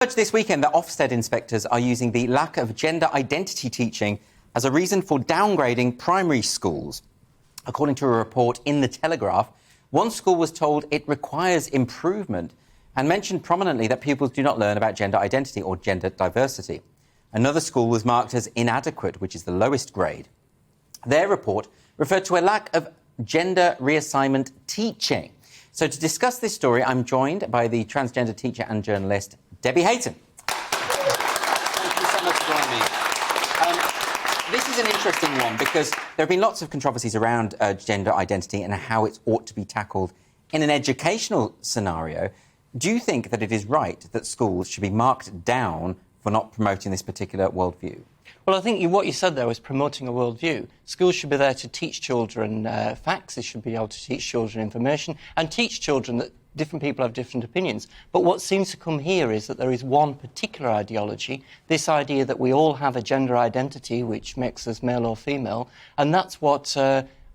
This weekend that Ofsted inspectors are using the lack of gender identity teaching as a reason for downgrading primary schools. According to a report in The Telegraph, one school was told it requires improvement and mentioned prominently that pupils do not learn about gender identity or gender diversity. Another school was marked as inadequate, which is the lowest grade. Their report referred to a lack of gender reassignment teaching. So to discuss this story, I'm joined by the transgender teacher and journalist Debbie Hayton. Thank you so much for joining me. This is an interesting one because there have been lots of controversies around gender identity and how it ought to be tackled in an educational scenario. Do you think that it is right that schools should be marked down for not promoting this particular worldview? Well, I think what you said there was promoting a worldview. Schools should be there to teach children facts, they should be able to teach children information and teach children that different people have different opinions. But what seems to come here is that there is one particular ideology, this idea that we all have a gender identity which makes us male or female, and that's what,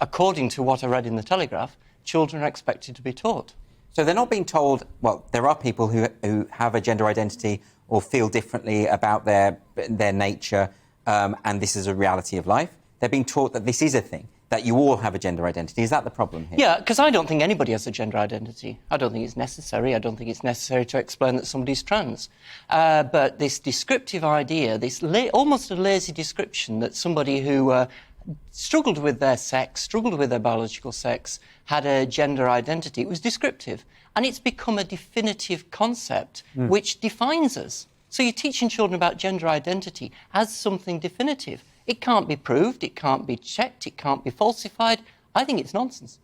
according to what I read in The Telegraph, children are expected to be taught. So they're not being told, well, there are people who have a gender identity or feel differently about their nature, and this is a reality of life. They're being taught that this is a thing, that you all have a gender identity. Is that the problem here? Yeah, because I don't think anybody has a gender identity. I don't think it's necessary. I don't think it's necessary to explain that somebody's trans. But this descriptive idea, this almost a lazy description that somebody who struggled with their sex, struggled with their biological sex, had a gender identity, it was descriptive. And it's become a definitive concept which defines us. So you're teaching children about gender identity as something definitive. It can't be proved, it can't be checked, it can't be falsified. I think it's nonsense.